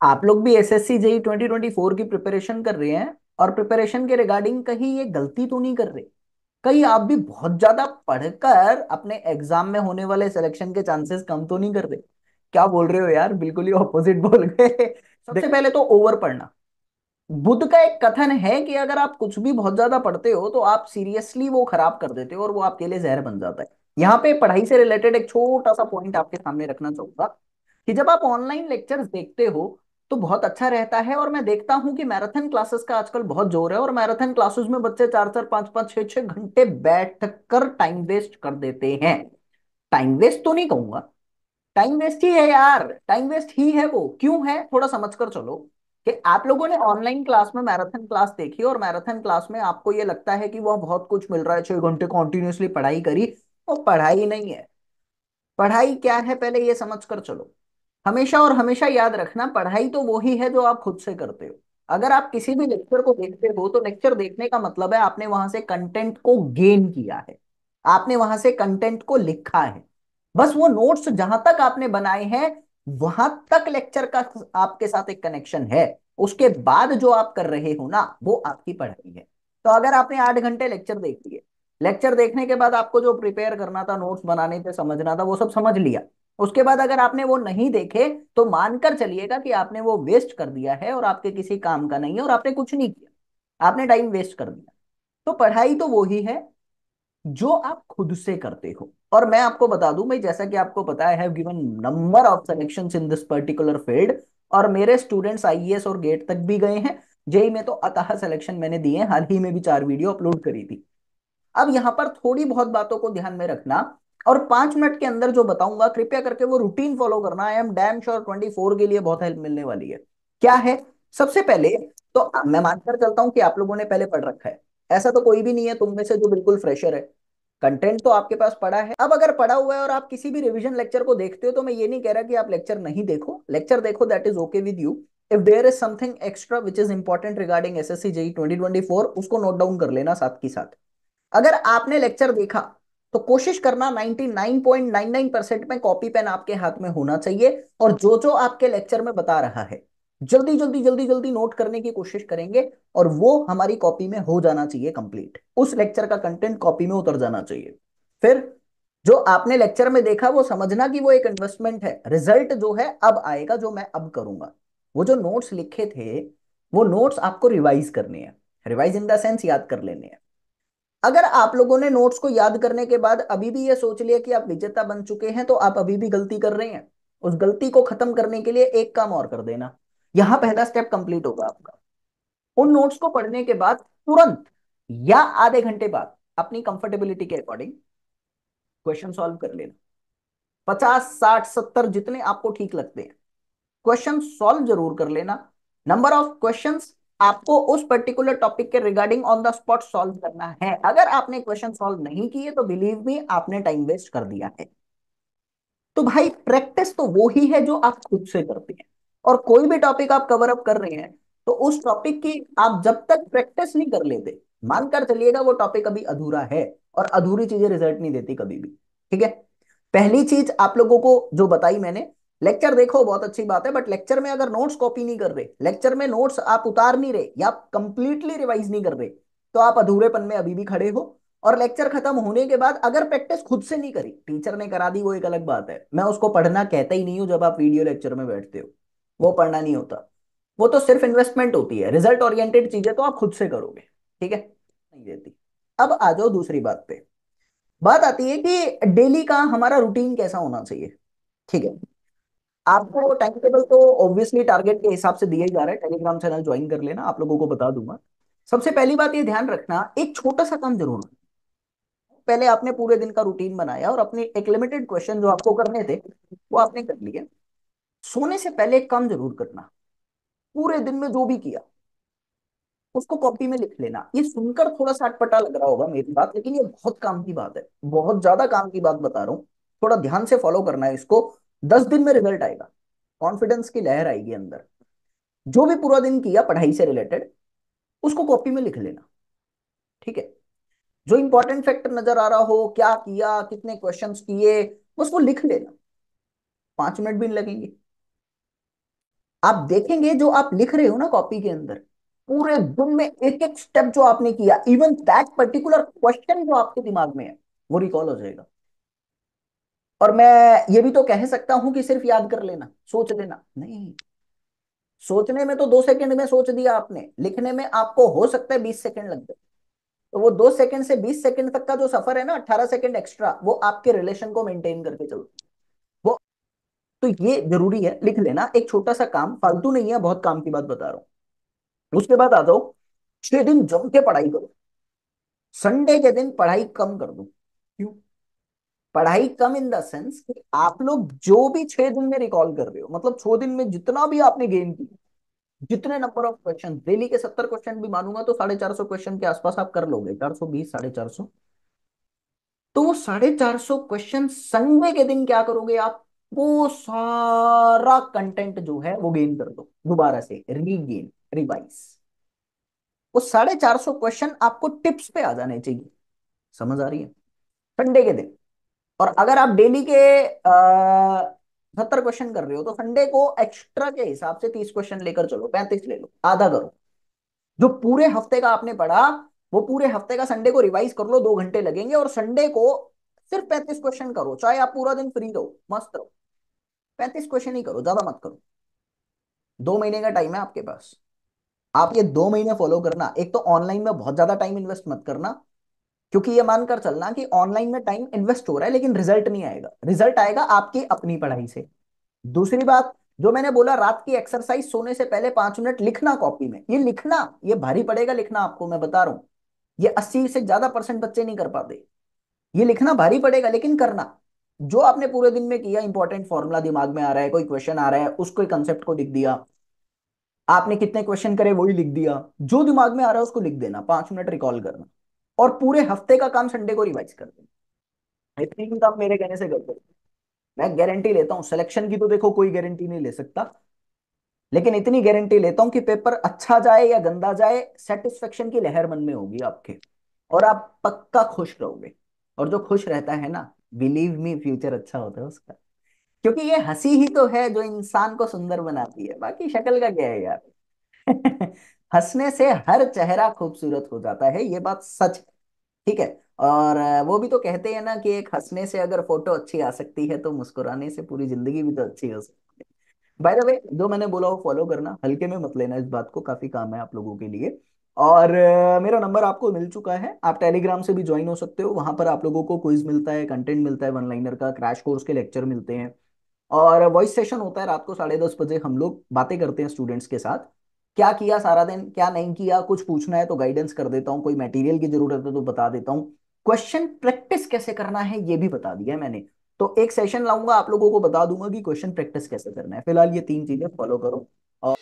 आप लोग भी एसएससी जेई 2024 की प्रिपरेशन कर रहे हैं, और प्रिपरेशन के रिगार्डिंग कहीं ये गलती तो नहीं कर रहे? कहीं आप भी बहुत ज्यादा पढ़कर अपने एग्जाम में होने वाले सिलेक्शन के चांसेस कम तो नहीं कर रहे? क्या बोल रहे हो यार, बिल्कुल ही ऑपोजिट बोल गए। सबसे पहले तो ओवर पढ़ना। बुद्ध का एक कथन है कि अगर आप कुछ भी बहुत ज्यादा पढ़ते हो तो आप सीरियसली वो खराब कर देते हो और वो आपके लिए जहर बन जाता है। यहाँ पे पढ़ाई से रिलेटेड एक छोटा सा पॉइंट आपके सामने रखना चाहूंगा कि जब आप ऑनलाइन लेक्चर्स देखते हो तो बहुत अच्छा रहता है, और मैं देखता हूं कि मैराथन क्लासेस का आजकल बहुत जोर है, और मैराथन क्लासेस में बच्चे 4 4 5 5 6 6 घंटे बैठ कर टाइम वेस्ट कर देते हैं। टाइम वेस्ट तो नहीं कहूंगा, टाइम वेस्ट ही है यार, टाइम वेस्ट ही है। वो क्यों है, थोड़ा समझ कर चलो। कि आप लोगों ने ऑनलाइन क्लास में मैराथन क्लास देखी, और मैराथन क्लास में आपको ये लगता है कि वह बहुत कुछ मिल रहा है, 6 घंटे कॉन्टिन्यूसली पढ़ाई करी। वो पढ़ाई नहीं है। पढ़ाई क्या है पहले ये समझ कर चलो। हमेशा और हमेशा याद रखना, पढ़ाई तो वो ही है जो आप खुद से करते हो। अगर आप किसी भी लेक्चर को देखते हो तो लेक्चर देखने का मतलब है आपने वहां से कंटेंट को गेन किया है, आपने वहां से कंटेंट को लिखा है। बस वो नोट्स जहां तक आपने बनाए हैं वहां तक लेक्चर का आपके साथ एक कनेक्शन है। उसके बाद जो आप कर रहे हो ना वो आपकी पढ़ाई है। तो अगर आपने 8 घंटे लेक्चर देख लिए, लेक्चर देखने के बाद आपको जो प्रिपेयर करना था, नोट्स बनाने थे, समझना था, वो सब समझ लिया। उसके बाद अगर आपने वो नहीं देखे तो मानकर चलिएगा कि आपने वो वेस्ट कर दिया है और आपके किसी काम का नहीं है, और आपने कुछ नहीं किया, आपने टाइम वेस्ट कर दिया। तो पढ़ाई तो वो ही है जो आप खुद से करते हो। और मैं आपको बता दूं भाई, जैसा कि आपको पता है, I have given number of selections in this particular field, और मेरे स्टूडेंट्स आईएएस और गेट तक भी गए हैं। जेई में तो अतः सिलेक्शन मैंने दिए हैं, हाल ही में भी 4 वीडियो अपलोड करी थी। अब यहाँ पर थोड़ी बहुत बातों को ध्यान में रखना, और 5 मिनट के अंदर जो बताऊंगा कृपया करके वो रूटीन फॉलो करना। आई एम डैम श्योर 24 के लिए बहुत हेल्प मिलने वाली है। क्या है? सबसे पहले तो मैं मानकर चलता हूं कि आप लोगों ने पहले पढ़ रखा है। ऐसा तो कोई भी नहीं है तुम में से जो बिल्कुल फ्रेशर है। कंटेंट तो आपके पास पड़ा है। अब अगर पड़ा हुआ है और आप किसी भी रिवीजन लेक्चर को देखते हो तो मैं ये नहीं कह रहा कि आप लेक्चर नहीं देखो, लेक्चर देखो, that is okay with you. If there is something extra which is important regarding SSC JE 2024, उसको नोट डाउन कर लेना साथ की साथ। अगर आपने लेक्चर देखा तो कोशिश करना 99.99% में कॉपी पेन आपके हाथ में होना चाहिए, और जो जो आपके लेक्चर में बता रहा है जल्दी जल्दी जल्दी जल्दी नोट करने की कोशिश करेंगे, और वो हमारी कॉपी में हो जाना चाहिए कंप्लीट, उस लेक्चर का कंटेंट कॉपी में उतर जाना चाहिए। फिर जो आपने लेक्चर में देखा वो समझना कि वो एक इन्वेस्टमेंट है, रिजल्ट जो है अब आएगा जो मैं अब करूंगा। वो जो नोट्स लिखे थे वो नोट्स आपको रिवाइज करने हैं, रिवाइज इन द सेंस याद कर लेने हैं। अगर आप लोगों ने नोट्स को याद करने के बाद अभी भी ये सोच लिया कि आप विजेता बन चुके हैं तो आप अभी भी गलती कर रहे हैं। उस गलती को खत्म करने के लिए एक काम और कर देना। यहां पहला स्टेप कंप्लीट होगा आपका। उन नोट्स को पढ़ने के बाद तुरंत या आधे घंटे बाद अपनी कंफर्टेबिलिटी के अकॉर्डिंग क्वेश्चन सॉल्व कर लेना। 50 60 70 जितने आपको ठीक लगते हैं क्वेश्चन सॉल्व जरूर कर लेना। नंबर ऑफ क्वेश्चंस आपको उस पर्टिकुलर टॉपिक के regarding on the spot solve करना है। अगर आपने क्वेश्चन सॉल्व नहीं किए तो बिलीव मी आपने टाइम वेस्ट कर दिया है। तो भाई प्रैक्टिस तो वो ही है जो आप खुद से करते हैं। और कोई भी टॉपिक आप कवर अप कर रहे हैं तो उस टॉपिक की आप जब तक प्रैक्टिस नहीं कर लेते, मानकर चलिएगा वो टॉपिक अभी अधूरा है, और अधूरी चीजें रिजल्ट नहीं देती कभी भी। ठीक है? पहली चीज आप लोगों को जो बताई मैंने, लेक्चर देखो बहुत अच्छी बात है, बट लेक्चर में अगर नोट्स कॉपी नहीं कर रहे, लेक्चर में नोट्स आप उतार नहीं रहे या कंप्लीटली रिवाइज नहीं कर रहे, तो आप अधूरेपन में अभी भी खड़े हो। और लेक्चर खत्म होने के बाद अगर प्रैक्टिस खुद से नहीं करी, टीचर ने करा दी वो एक अलग बात है, मैं उसको पढ़ना कहता ही नहीं हूं। जब आप वीडियो लेक्चर में बैठते हो वो पढ़ना नहीं होता, वो तो सिर्फ इन्वेस्टमेंट होती है। रिजल्ट ओरिएंटेड चीजें तो आप खुद से करोगे। ठीक है? नहीं देती। अब आ जाओ दूसरी बात पे। बात आती है कि डेली का हमारा रूटीन कैसा होना चाहिए। ठीक है? आपको टाइम टेबल तो ऑब्वियसली टारगेट के हिसाब से दिया ही जा रहा है, टेलीग्राम चैनल ज्वाइन कर लेना, आप लोगों को बता दूंगा। सबसे पहली बात ये ध्यान रखना, एक छोटा सा काम जरूर। पहले आपने पूरे दिन का रूटीन बनाया और अपने एक लिमिटेड क्वेश्चन जो आपको करने थे वो आपने कर लिए। सोने से पहले एक काम जरूर करना, पूरे दिन में जो भी किया उसको कॉपी में लिख लेना। ये सुनकर थोड़ा सा अटपटा लग रहा होगा मेरी बात, लेकिन ये बहुत काम की बात है, बहुत ज्यादा काम की बात बता रहा हूँ। थोड़ा ध्यान से फॉलो करना है इसको। 10 दिन में रिजल्ट आएगा, कॉन्फिडेंस की लहर आएगी अंदर। जो भी पूरा दिन किया पढ़ाई से रिलेटेड उसको कॉपी में लिख लेना। ठीक है? जो इंपॉर्टेंट फैक्टर नजर आ रहा हो, क्या किया, कितने क्वेश्चंस किए, बस वो लिख लेना। 5 मिनट भी नहीं लगेंगे। आप देखेंगे जो आप लिख रहे हो ना कॉपी के अंदर, पूरे दिन में एक एक स्टेप जो आपने किया, इवन दैट पर्टिकुलर क्वेश्चन जो आपके दिमाग में है, वो रिकॉल हो जाएगा। और मैं ये भी तो कह सकता हूं कि सिर्फ याद कर लेना, सोच लेना नहीं। सोचने में तो 2 सेकंड में सोच दिया आपने, लिखने में आपको हो सकता है 20 सेकंड लग जाए। तो वो 2 सेकंड से 20 सेकंड तक का जो सफर है ना, 18 सेकंड एक्स्ट्रा, वो आपके रिलेशन को मेंटेन करके चलो। वो तो ये जरूरी है, लिख लेना। एक छोटा सा काम, फालतू नहीं है, बहुत काम की बात बता रहा हूँ। उसके बाद आ जाओ, 6 दिन जम के पढ़ाई करो। संडे के दिन पढ़ाई कम कर दो। क्यों? पढ़ाई कम इन द सेंस कि आप लोग जो भी 6 दिन में रिकॉल कर रहे हो, मतलब 6 दिन में जितना भी आपने गेन किया, जितने नंबर ऑफ क्वेश्चन, डेली के 70 क्वेश्चन भी मानूंगा तो 450 क्वेश्चन के आसपास आप कर लोगे, 420, 450। तो वो 450 क्वेश्चन संडे के दिन क्या करोगे आप? वो सारा कंटेंट जो है वो गेन कर दो, दोबारा से रीगेन, रिवाइज। वो 450 क्वेश्चन आपको टिप्स पे आ जाने चाहिए। समझ आ रही है? संडे के दिन। और अगर आप डेली के 70 क्वेश्चन कर रहे हो, तो संडे को एक्स्ट्रा के हिसाब से 30 क्वेश्चन लेकर चलो, 35 ले लो, आधा करो। जो पूरे हफ्ते का आपने पढ़ा, वो पूरे हफ्ते का संडे को रिवाइज कर लो, 2 घंटे लगेंगे, और संडे को सिर्फ 35 क्वेश्चन करो, चाहे आप पूरा दिन फ्री रहो, मस्त रहो। 35 क्वेश्चन ही करो, ज्यादा मत करो। 2 महीने का टाइम है आपके पास। आप ये 2 महीने फॉलो करना। एक तो ऑनलाइन में बहुत ज्यादा टाइम इन्वेस्ट मत करना, क्योंकि ये मानकर चलना कि ऑनलाइन में टाइम इन्वेस्ट हो रहा है लेकिन रिजल्ट नहीं आएगा, रिजल्ट आएगा आपकी अपनी पढ़ाई से। दूसरी बात, जो मैंने बोला, रात की एक्सरसाइज, सोने से पहले 5 मिनट लिखना कॉपी में, ये लिखना, ये भारी पड़ेगा लिखना, आपको मैं बता रहा हूं। ये 80 से ज्यादा परसेंट बच्चे नहीं कर पाते। ये लिखना भारी पड़ेगा, लेकिन करना। जो आपने पूरे दिन में किया, इंपॉर्टेंट फॉर्मूला दिमाग में आ रहा है, कोई क्वेश्चन आ रहा है, उसको कंसेप्ट को लिख दिया। आपने कितने क्वेश्चन करे वही लिख दिया। जो दिमाग में आ रहा है उसको लिख देना, 5 मिनट रिकॉल करना। और पूरे हफ्ते का काम संडे को रिवाइज कर देना। इतनी ही काम मेरे कहने से कर दो। मैं गारंटी लेता हूँ, सिलेक्शन की तो देखो कोई गारंटी नहीं ले सकता, लेकिन इतनी गारंटी लेता हूँ कि पेपर अच्छा जाए या गंदा जाए, सेटिस्फेक्शन की लहर मन में होगी आपके, और आप पक्का खुश रहोगे। और जो खुश रहता है ना, बिलीव मी, फ्यूचर अच्छा होता है उसका। क्योंकि ये हंसी ही तो है जो इंसान को सुंदर बनाती है, बाकी शक्ल का क्या है यार। हंसने से हर चेहरा खूबसूरत हो जाता है, ये बात सच है। ठीक है। और वो भी तो कहते हैं ना कि एक हंसने से अगर फोटो अच्छी आ सकती है, तो मुस्कुराने से पूरी जिंदगी भी तो अच्छी हो सकती है। बाय द वे, जो मैंने बोला वो फॉलो करना, हल्के में मत लेना इस बात को, काफी काम है आप लोगों के लिए। और मेरा नंबर आपको मिल चुका है, आप टेलीग्राम से भी ज्वाइन हो सकते हो, वहां पर आप लोगों को क्विज मिलता है, कंटेंट मिलता है, वन लाइनर का क्रैश कोर्स के लेक्चर मिलते हैं। और वॉइस सेशन होता है रात को 10:30 बजे, हम लोग बातें करते हैं स्टूडेंट्स के साथ। क्या किया सारा दिन, क्या नहीं किया, कुछ पूछना है तो गाइडेंस कर देता हूँ, कोई मटेरियल की जरूरत है तो बता देता हूँ। क्वेश्चन प्रैक्टिस कैसे करना है ये भी बता दिया है मैंने। तो एक सेशन लाऊंगा, आप लोगों को बता दूंगा कि क्वेश्चन प्रैक्टिस कैसे करना है। फिलहाल ये 3 चीजें फॉलो करो। और